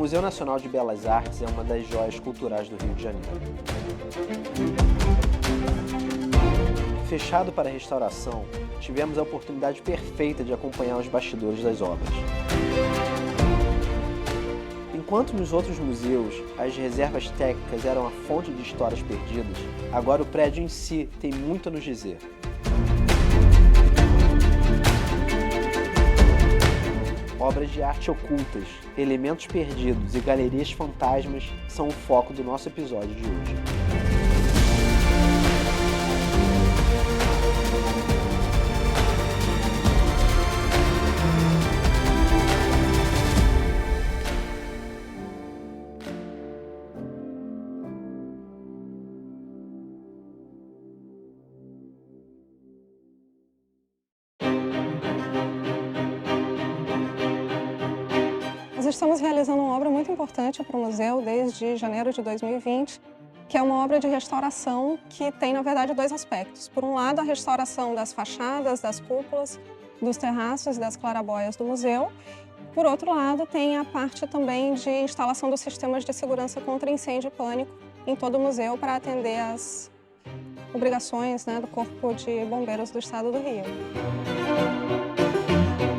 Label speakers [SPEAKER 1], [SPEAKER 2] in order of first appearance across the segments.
[SPEAKER 1] Museu Nacional de Belas Artes é uma das joias culturais do Rio de Janeiro. Fechado para restauração, tivemos a oportunidade perfeita de acompanhar os bastidores das obras. Enquanto nos outros museus as reservas técnicas eram a fonte de histórias perdidas, agora o prédio em si tem muito a nos dizer. Obras de arte ocultas, elementos perdidos e galerias fantasmas são o foco do nosso episódio de hoje.
[SPEAKER 2] Nós estamos realizando uma obra muito importante para o museu desde janeiro de 2020, que é uma obra de restauração que tem, na verdade, dois aspectos. Por um lado, a restauração das fachadas, das cúpulas, dos terraços e das clarabóias do museu. Por outro lado, tem a parte também de instalação dos sistemas de segurança contra incêndio e pânico em todo o museu para atender às obrigações, do Corpo de Bombeiros do Estado do Rio.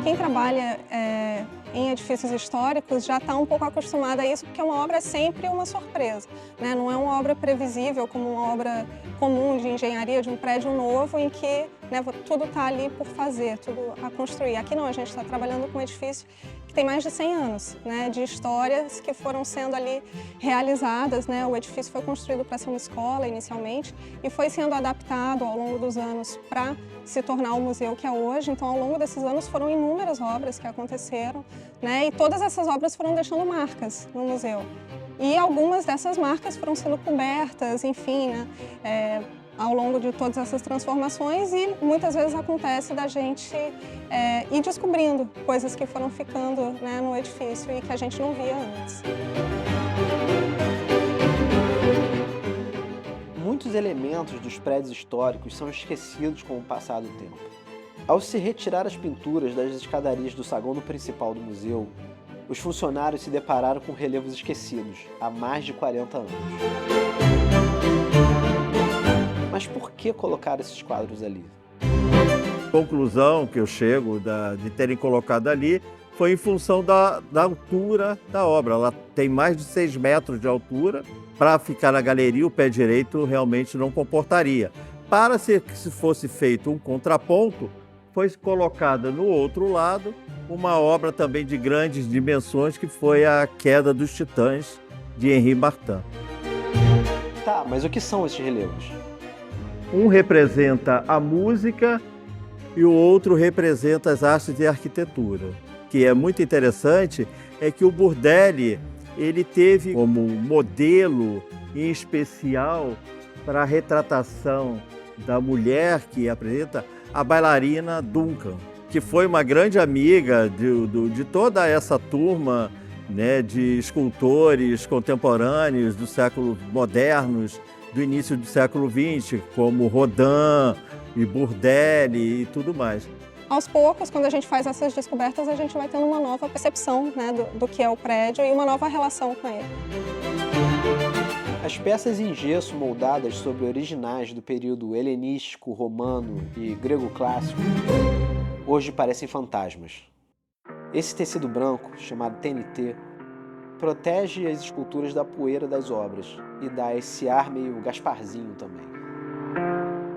[SPEAKER 2] Quem trabalha em edifícios históricos já está um pouco acostumado a isso, porque uma obra é sempre uma surpresa, Não é uma obra previsível como uma obra comum de engenharia de um prédio novo em que tudo está ali por fazer, tudo a construir. Aqui não, a gente está trabalhando com um edifício que tem mais de 100 anos, de histórias que foram sendo ali realizadas, O edifício foi construído para ser uma escola inicialmente e foi sendo adaptado ao longo dos anos para se tornar o museu que é hoje. Então, ao longo desses anos foram inúmeras obras que aconteceram, E todas essas obras foram deixando marcas no museu. E algumas dessas marcas foram sendo cobertas, enfim, ao longo de todas essas transformações, e muitas vezes acontece da gente ir descobrindo coisas que foram ficando no edifício e que a gente não via antes.
[SPEAKER 1] Muitos elementos dos prédios históricos são esquecidos com o passar do tempo. Ao se retirar as pinturas das escadarias do saguão principal do museu, os funcionários se depararam com relevos esquecidos há mais de 40 anos. Mas por que colocar esses quadros ali?
[SPEAKER 3] A conclusão que eu chego de terem colocado ali foi em função da altura da obra. Ela tem mais de 6 metros de altura. Para ficar na galeria, o pé direito realmente não comportaria. Para se fosse feito um contraponto, foi colocada no outro lado uma obra também de grandes dimensões, que foi a Queda dos Titãs, de Henri Martin.
[SPEAKER 1] Tá, mas o que são esses relevos?
[SPEAKER 3] Um representa a música e o outro representa as artes e a arquitetura. O que é muito interessante é que o Burdelli ele teve como modelo em especial para a retratação da mulher que apresenta a bailarina Duncan, que foi uma grande amiga de toda essa turma, de escultores contemporâneos do século modernos, do início do século XX, como Rodin e Burdelli e tudo mais.
[SPEAKER 2] Aos poucos, quando a gente faz essas descobertas, a gente vai tendo uma nova percepção do que é o prédio e uma nova relação com ele.
[SPEAKER 1] As peças em gesso moldadas sobre originais do período helenístico, romano e grego clássico, hoje parecem fantasmas. Esse tecido branco, chamado TNT, protege as esculturas da poeira das obras e dá esse ar meio Gasparzinho também.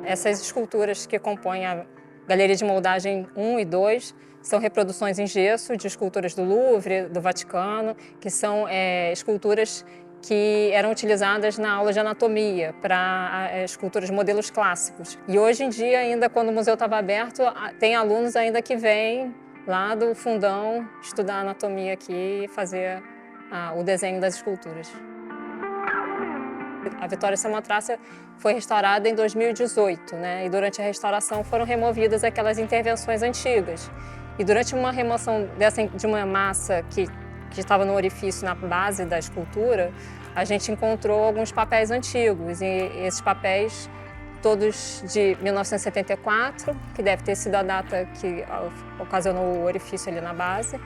[SPEAKER 4] Essas esculturas que compõem a Galeria de Moldagem 1 e 2 são reproduções em gesso de esculturas do Louvre, do Vaticano, que são esculturas que eram utilizadas na aula de anatomia para esculturas de modelos clássicos. E hoje em dia, ainda quando o museu estava aberto, tem alunos ainda que vêm lá do fundão estudar anatomia aqui e fazer o desenho das esculturas. A Vitória Samotrácia foi restaurada em 2018, e durante a restauração foram removidas aquelas intervenções antigas. E durante uma remoção de uma massa que estava no orifício na base da escultura, a gente encontrou alguns papéis antigos, e esses papéis todos de 1974, que deve ter sido a data que ocasionou o orifício ali na base,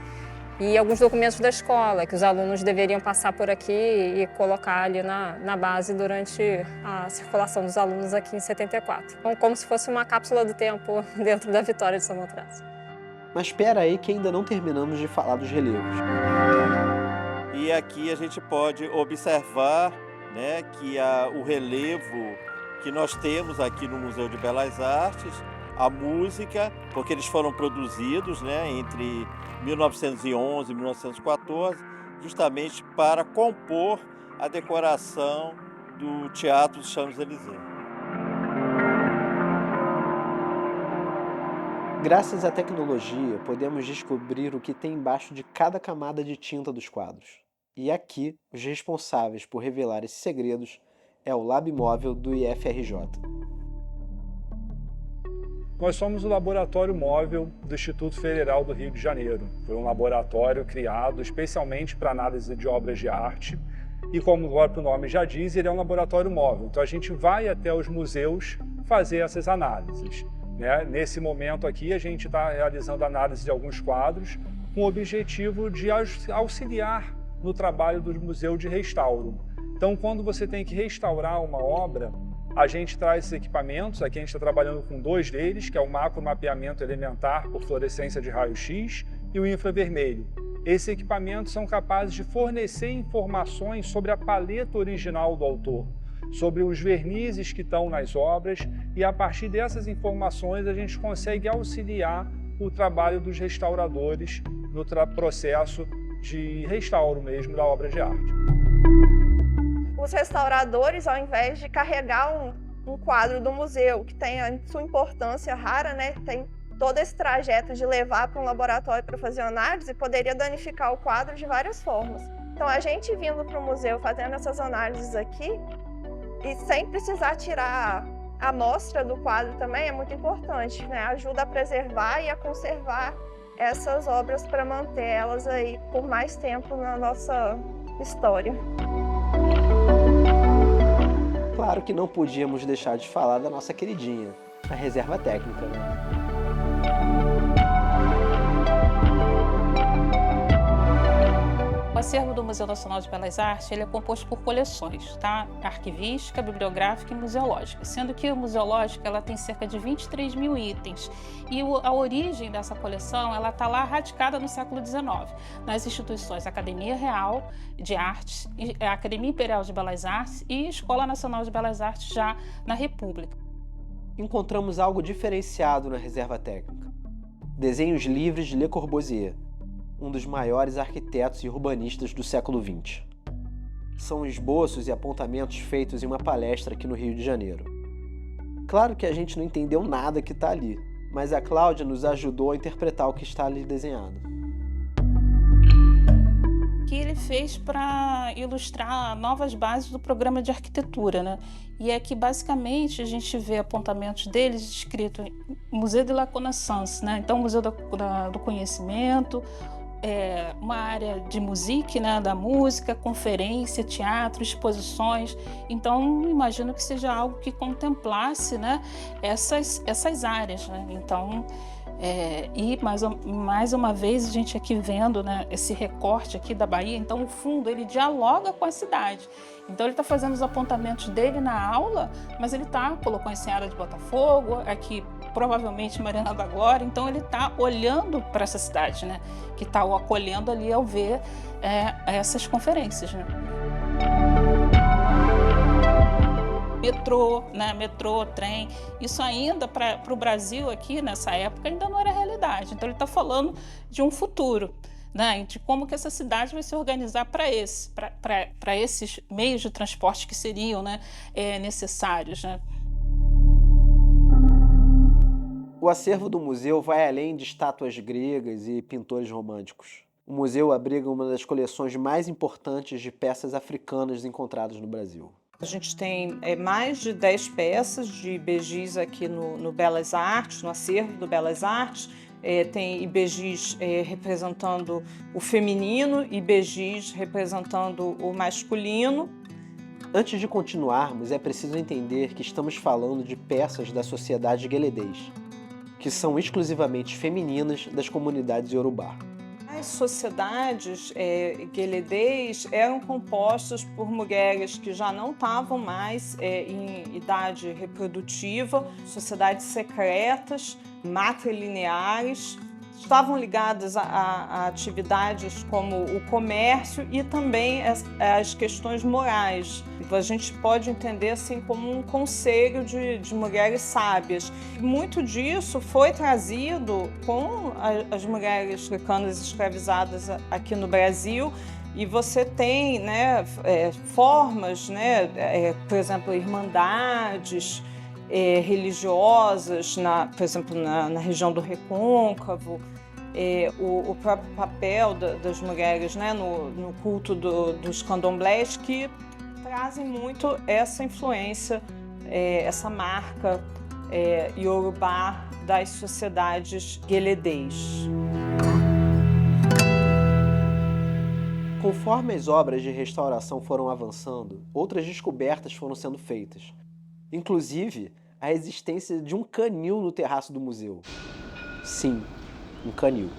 [SPEAKER 4] e alguns documentos da escola, que os alunos deveriam passar por aqui e colocar ali na base durante a circulação dos alunos aqui em 74. Então, como se fosse uma cápsula do tempo dentro da Vitória de Samothrace.
[SPEAKER 1] Mas espera aí que ainda não terminamos de falar dos relevos.
[SPEAKER 3] E aqui a gente pode observar, né, que o relevo que nós temos aqui no Museu de Belas Artes, a música, porque eles foram produzidos, né, entre 1911 e 1914, justamente para compor a decoração do Teatro dos Champs-Élysées.
[SPEAKER 1] Graças à tecnologia, podemos descobrir o que tem embaixo de cada camada de tinta dos quadros. E aqui, os responsáveis por revelar esses segredos é o Lab Móvel do IFRJ.
[SPEAKER 5] Nós somos o laboratório móvel do Instituto Federal do Rio de Janeiro. Foi um laboratório criado especialmente para análise de obras de arte e, como o próprio nome já diz, ele é um laboratório móvel. Então a gente vai até os museus fazer essas análises. Nesse momento aqui a gente está realizando análise de alguns quadros com o objetivo de auxiliar no trabalho do Museu de Restauro. Então, quando você tem que restaurar uma obra, a gente traz esses equipamentos. Aqui a gente está trabalhando com 2 deles, que é o macromapeamento elementar por fluorescência de raio-x e o infravermelho. Esses equipamentos são capazes de fornecer informações sobre a paleta original do autor, sobre os vernizes que estão nas obras, e a partir dessas informações a gente consegue auxiliar o trabalho dos restauradores no processo de restauro mesmo da obra de arte.
[SPEAKER 6] Os restauradores, ao invés de carregar um quadro do museu, que tem a sua importância rara, né, tem todo esse trajeto de levar para um laboratório para fazer análise, poderia danificar o quadro de várias formas. Então, a gente vindo para o museu fazendo essas análises aqui, e sem precisar tirar a amostra do quadro também, é muito importante, né? Ajuda a preservar e a conservar essas obras para manter elas aí por mais tempo na nossa história.
[SPEAKER 1] Claro que não podíamos deixar de falar da nossa queridinha, a Reserva Técnica.
[SPEAKER 7] O acervo do Museu Nacional de Belas Artes ele é composto por coleções, tá? Arquivística, bibliográfica e museológica, sendo que a museológica ela tem cerca de 23 mil itens e a origem dessa coleção ela está lá radicada no século XIX, nas instituições Academia Real de Artes, Academia Imperial de Belas Artes e Escola Nacional de Belas Artes já na República.
[SPEAKER 1] Encontramos algo diferenciado na Reserva Técnica. Desenhos livres de Le Corbusier, um dos maiores arquitetos e urbanistas do século XX. São esboços e apontamentos feitos em uma palestra aqui no Rio de Janeiro. Claro que a gente não entendeu nada que está ali, mas a Cláudia nos ajudou a interpretar o que está ali desenhado.
[SPEAKER 7] Que ele fez para ilustrar novas bases do programa de arquitetura, né? E é que basicamente a gente vê apontamentos deles escrito Museu de la Connaissance, né? Então Museu do Conhecimento, uma área de musique, né, da música, conferência, teatro, exposições. Então, imagino que seja algo que contemplasse, né, essas áreas, né? Então, e mais uma vez a gente aqui vendo, né, esse recorte aqui da Bahia. Então, o fundo ele dialoga com a cidade. Então, ele está fazendo os apontamentos dele na aula, mas ele colocou a Enseada de Botafogo, aqui provavelmente Mariana da Glória. Então, ele está olhando para essa cidade, né, que está o acolhendo ali ao ver essas conferências, né? Metrô, né? Metrô, trem, isso ainda para o Brasil aqui nessa época ainda não era realidade. Então ele está falando de um futuro, né? De como que essa cidade vai se organizar para esses meios de transporte que seriam, né, necessários, né?
[SPEAKER 1] O acervo do museu vai além de estátuas gregas e pintores românticos. O museu abriga uma das coleções mais importantes de peças africanas encontradas no Brasil.
[SPEAKER 8] A gente tem mais de 10 peças de ibejis aqui no Belas Artes, no acervo do Belas Artes. Tem ibejis representando o feminino, ibejis representando o masculino.
[SPEAKER 1] Antes de continuarmos, é preciso entender que estamos falando de peças da sociedade gueledês, que são exclusivamente femininas das comunidades Yorubá.
[SPEAKER 8] As sociedades gueledês eram compostas por mulheres que já não estavam mais em idade reprodutiva, sociedades secretas, matrilineares, estavam ligadas a atividades como o comércio e também as questões morais. Então, a gente pode entender assim como um conselho de mulheres sábias. Muito disso foi trazido com as mulheres africanas escravizadas aqui no Brasil. E você tem, né, formas, né, por exemplo, irmandades religiosas, por exemplo, na região do Recôncavo, o próprio papel das mulheres, né, no culto dos candomblés, que trazem muito essa influência, essa marca iorubá das sociedades gueledês.
[SPEAKER 1] Conforme as obras de restauração foram avançando, outras descobertas foram sendo feitas. Inclusive, a existência de um canil no terraço do museu. Sim, um canil.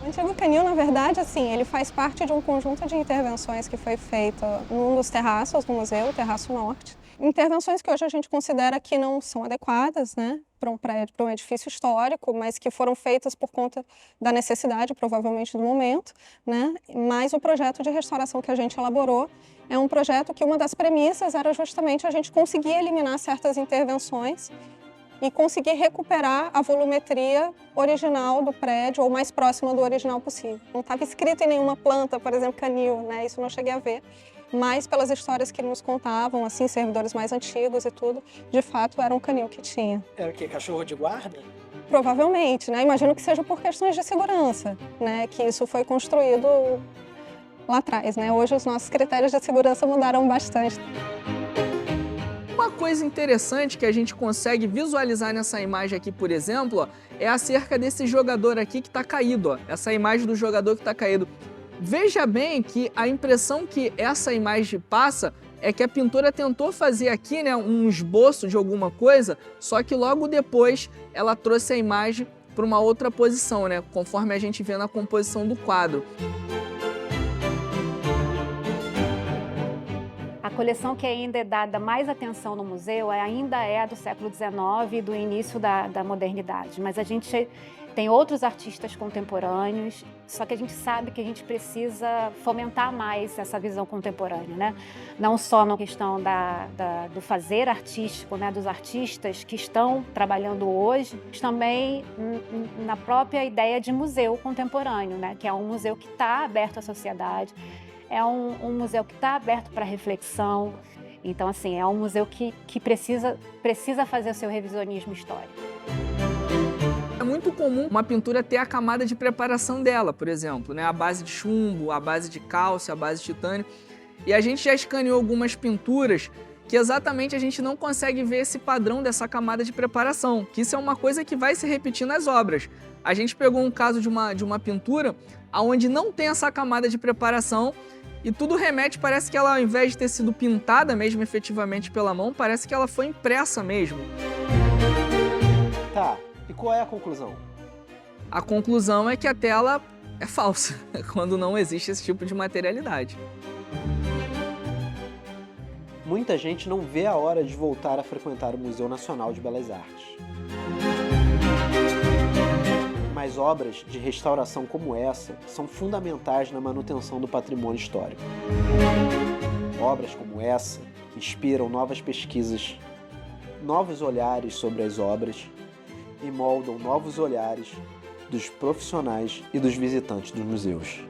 [SPEAKER 2] O antigo canil, na verdade, assim, ele faz parte de um conjunto de intervenções que foi feito num dos terraços do museu, o Terraço Norte. Intervenções que hoje a gente considera que não são adequadas, né, para um prédio, para um edifício histórico, mas que foram feitas por conta da necessidade, provavelmente, do momento, né? Mas o projeto de restauração que a gente elaborou é um projeto que uma das premissas era justamente a gente conseguir eliminar certas intervenções e conseguir recuperar a volumetria original do prédio, ou mais próxima do original possível. Não estava escrito em nenhuma planta, por exemplo, canil, né? Isso eu não cheguei a ver. Mas pelas histórias que nos contavam, assim, servidores mais antigos e tudo, de fato era um canil que tinha.
[SPEAKER 9] Era o quê? Cachorro de guarda?
[SPEAKER 2] Provavelmente, né? Imagino que seja por questões de segurança, né? Que isso foi construído lá atrás, né? Hoje os nossos critérios de segurança mudaram bastante.
[SPEAKER 9] Uma coisa interessante que a gente consegue visualizar nessa imagem aqui, por exemplo, ó, é acerca desse jogador aqui que está caído, ó, essa imagem do jogador que está caído. Veja bem que a impressão que essa imagem passa é que a pintora tentou fazer aqui, né, um esboço de alguma coisa, só que logo depois ela trouxe a imagem para uma outra posição, né, conforme a gente vê na composição do quadro.
[SPEAKER 10] A coleção que ainda é dada mais atenção no museu ainda é a do século XIX e do início da modernidade, mas a gente tem outros artistas contemporâneos, só que a gente sabe que a gente precisa fomentar mais essa visão contemporânea, né? Não só na questão do fazer artístico, né, dos artistas que estão trabalhando hoje, mas também na própria ideia de museu contemporâneo, né, que é um museu que está aberto à sociedade, é um museu que está aberto para reflexão. Então, assim, é um museu que precisa fazer o seu revisionismo histórico.
[SPEAKER 9] É muito comum uma pintura ter a camada de preparação dela, por exemplo, né? A base de chumbo, a base de cálcio, a base de titânio. E a gente já escaneou algumas pinturas que exatamente a gente não consegue ver esse padrão dessa camada de preparação, que isso é uma coisa que vai se repetir nas obras. A gente pegou um caso de uma pintura onde não tem essa camada de preparação e tudo remete, parece que ela, ao invés de ter sido pintada mesmo efetivamente pela mão, parece que ela foi impressa mesmo.
[SPEAKER 1] Tá, e qual é a conclusão?
[SPEAKER 9] A conclusão é que a tela é falsa, quando não existe esse tipo de materialidade.
[SPEAKER 1] Muita gente não vê a hora de voltar a frequentar o Museu Nacional de Belas Artes. Mas obras de restauração como essa são fundamentais na manutenção do patrimônio histórico. Obras como essa inspiram novas pesquisas, novos olhares sobre as obras e moldam novos olhares dos profissionais e dos visitantes dos museus.